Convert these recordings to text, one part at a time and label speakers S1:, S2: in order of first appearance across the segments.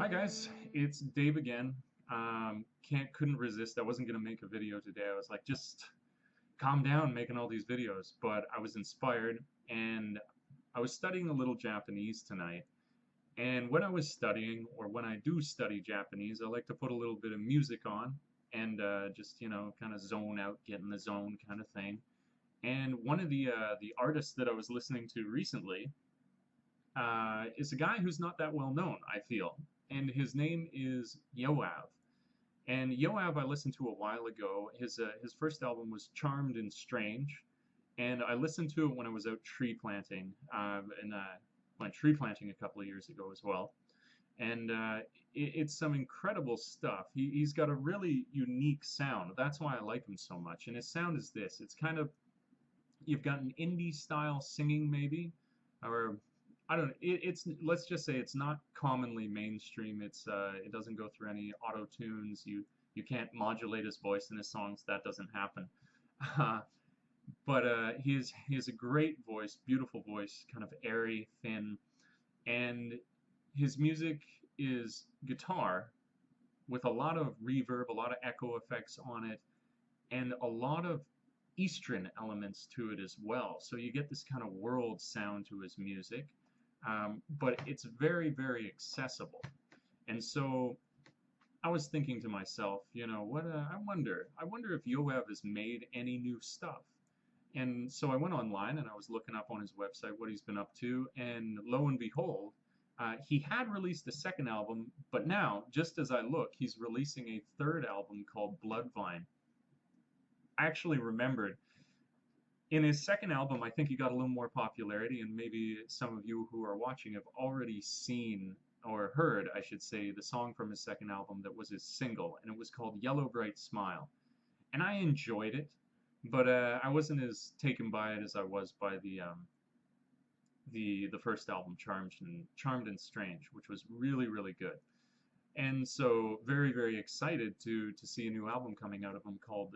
S1: Hi guys, it's Dave again. Couldn't resist. I wasn't gonna make a video today. I was like, just calm down making all these videos. But I was inspired, and I was studying a little Japanese tonight. And when I was studying, or when I do study Japanese, I like to put a little bit of music on and just kind of zone out, get in the zone, kind of thing. And one of the artists that I was listening to recently is a guy who's not that well known, I feel, and his name is Yoav. And Yoav, I listened to a while ago. His first album was Charmed and Strange, and I listened to it when I was out tree planting, and went tree planting a couple of years ago as well. And it's some incredible stuff. He's got a really unique sound. That's why I like him so much. And his sound is this. It's kind of, you've got an indie style singing maybe, or I don't know. It's, let's just say it's not commonly mainstream. It doesn't go through any auto tunes. You can't modulate his voice in his songs. That doesn't happen. Uh, but he has a great voice, beautiful voice, kind of airy, thin, and his music is guitar with a lot of reverb, a lot of echo effects on it, and a lot of Eastern elements to it as well. So you get this kind of world sound to his music, but it's very, very accessible. And so I was thinking to myself, what? I wonder if Yoav has made any new stuff. And so I went online and I was looking up on his website what he's been up to, and lo and behold, he had released a second album, but now, just as I look, he's releasing a third album called Bloodvine. I actually remembered in his second album, I think he got a little more popularity, and maybe some of you who are watching have already seen or heard, I should say, the song from his second album that was his single, and it was called Yellow Bright Smile. And I enjoyed it, but I wasn't as taken by it as I was by the first album, Charmed and Strange, which was really, really good. And so very, very excited to see a new album coming out of him called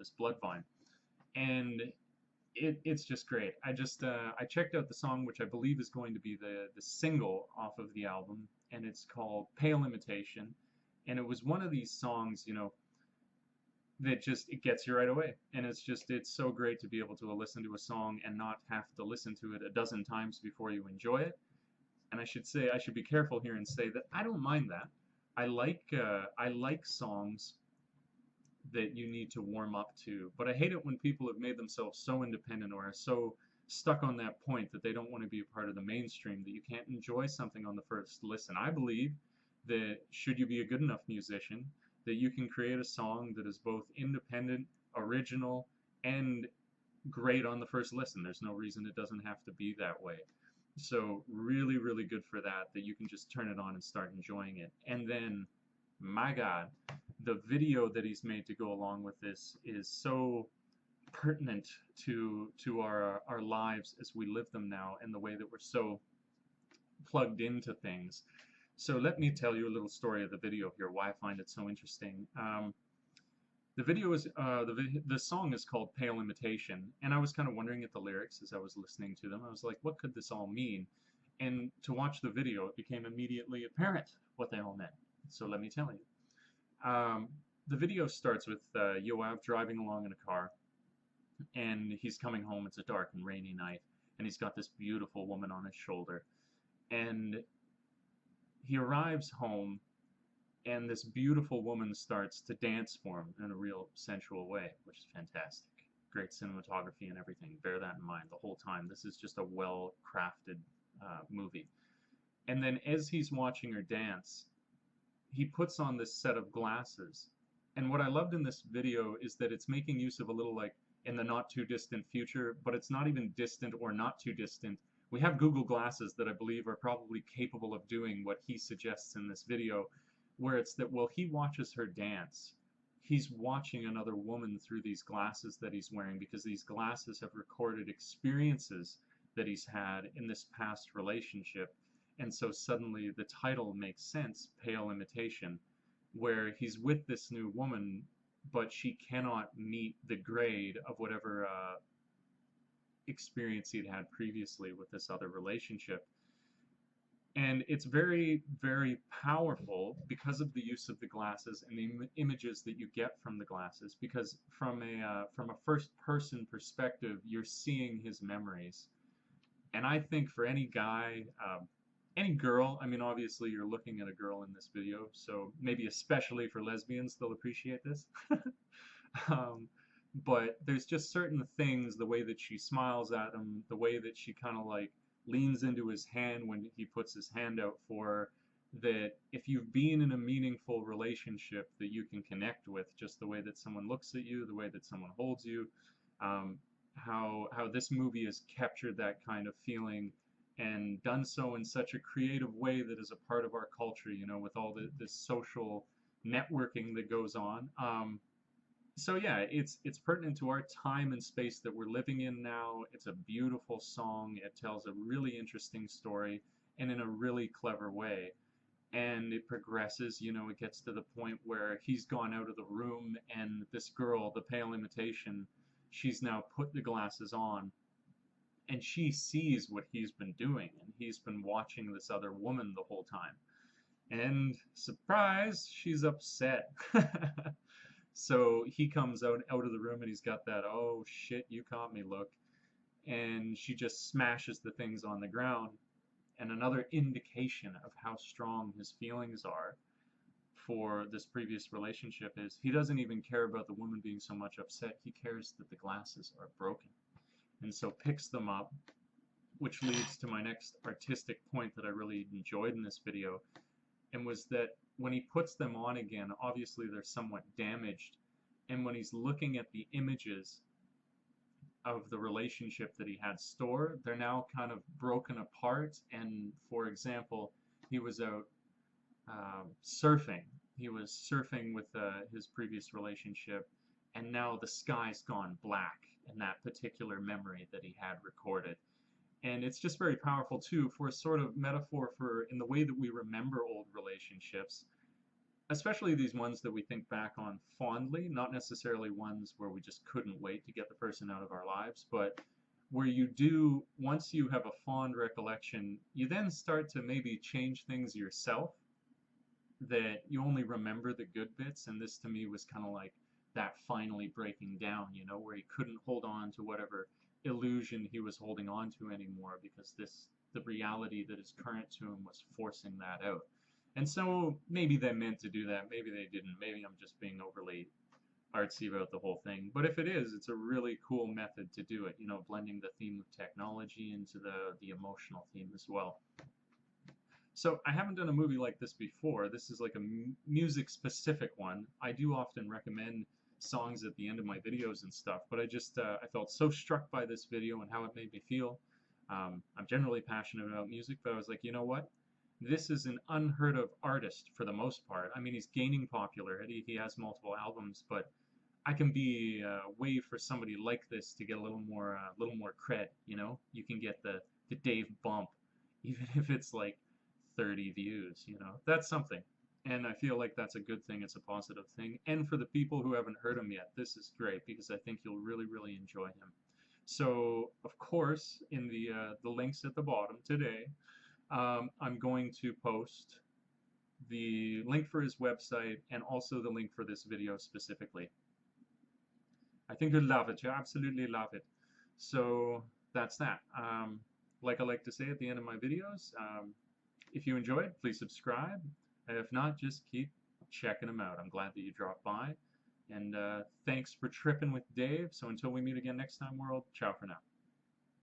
S1: this Bloodvine. And it's just great. I checked out the song, which I believe is going to be the single off of the album, and it's called Pale Imitation. And it was one of these songs, that just it gets you right away. And it's so great to be able to listen to a song and not have to listen to it a dozen times before you enjoy it. And I should be careful here and say that I don't mind that. I like songs that you need to warm up to. But I hate it when people have made themselves so independent or are so stuck on that point that they don't want to be a part of the mainstream, that you can't enjoy something on the first listen. I believe that should you be a good enough musician, that you can create a song that is both independent, original, and great on the first listen. There's no reason it doesn't have to be that way. So really, really good for that, that you can just turn it on and start enjoying it. And then, my God, the video that he's made to go along with this is so pertinent to our lives as we live them now, and the way that we're so plugged into things. So let me tell you a little story of the video here, why I find it so interesting. The video is the song is called Pale Imitation, and I was kind of wondering at the lyrics as I was listening to them. I was like, what could this all mean? And to watch the video, it became immediately apparent what they all meant. So let me tell you. The video starts with Yoav driving along in a car, and he's coming home. It's a dark and rainy night, and he's got this beautiful woman on his shoulder. And he arrives home, and this beautiful woman starts to dance for him in a real sensual way, which is fantastic. Great cinematography and everything. Bear that in mind the whole time. This is just a well-crafted movie. And then as he's watching her dance, he puts on this set of glasses. And what I loved in this video is that it's making use of a little, like, in the not too distant future, but it's not even distant or not too distant. We have Google Glasses that I believe are probably capable of doing what he suggests in this video, where it's that while he watches her dance, he's watching another woman through these glasses that he's wearing, because these glasses have recorded experiences that he's had in this past relationship. And so suddenly the title makes sense, Pale Imitation, where he's with this new woman, but she cannot meet the grade of whatever experience he'd had previously with this other relationship. And it's very, very powerful because of the use of the glasses and the images that you get from the glasses. Because from a first-person perspective, you're seeing his memories. And I think for any guy, any girl, I mean, obviously you're looking at a girl in this video, so maybe especially for lesbians, they'll appreciate this. um, but there's just certain things, the way that she smiles at him, the way that she kind of like leans into his hand when he puts his hand out for her, that if you've been in a meaningful relationship that you can connect with, just the way that someone looks at you, the way that someone holds you, um, how this movie has captured that kind of feeling and done so in such a creative way that is a part of our culture, you know, with all this social networking that goes on. So yeah, it's pertinent to our time and space that we're living in now. It's a beautiful song. It tells a really interesting story and in a really clever way. And it progresses, you know, it gets to the point where he's gone out of the room and this girl, the pale imitation, she's now put the glasses on and she sees what he's been doing and he's been watching this other woman the whole time. And surprise, she's upset. So he comes out of the room and he's got that "oh shit, you caught me" look, and she just smashes the things on the ground. And another indication of how strong his feelings are for this previous relationship is he doesn't even care about the woman being so much upset. He cares that the glasses are broken, and so picks them up, which leads to my next artistic point that I really enjoyed in this video, and was that when he puts them on again, obviously they're somewhat damaged, and when he's looking at the images of the relationship that he had stored, they're now kind of broken apart. And for example, he was out surfing. He was surfing with his previous relationship, and now the sky's gone black in that particular memory that he had recorded. And it's just very powerful too for a sort of metaphor for in the way that we remember old relationships, especially these ones that we think back on fondly, not necessarily ones where we just couldn't wait to get the person out of our lives, but where you do, once you have a fond recollection, you then start to maybe change things yourself, that you only remember the good bits. And this to me was kind of like that finally breaking down, you know, where he couldn't hold on to whatever illusion he was holding on to anymore because the reality that is current to him was forcing that out. And so maybe they meant to do that, maybe they didn't, maybe I'm just being overly artsy about the whole thing. But if it is, it's a really cool method to do it, you know, blending the theme of technology into the emotional theme as well. So I haven't done a movie like this before. This is like a music specific one. I do often recommend songs at the end of my videos and stuff, but I felt so struck by this video and how it made me feel. I'm generally passionate about music, but I was like, you know what? This is an unheard of artist for the most part. I mean, he's gaining popularity. He has multiple albums, but I can be a way for somebody like this to get a little more cred. You know, you can get the Dave bump, even if it's like 30 views. You know, that's something. And I feel like that's a good thing. It's a positive thing. And for the people who haven't heard him yet, this is great because I think you'll really, really enjoy him. So, of course, in the links at the bottom today, I'm going to post the link for his website and also the link for this video specifically. I think you'll love it. You absolutely love it. So that's that. Like I like to say at the end of my videos, if you enjoyed, please subscribe. If not, just keep checking them out. I'm glad that you dropped by. And thanks for tripping with Dave. So until we meet again next time, world, ciao for now.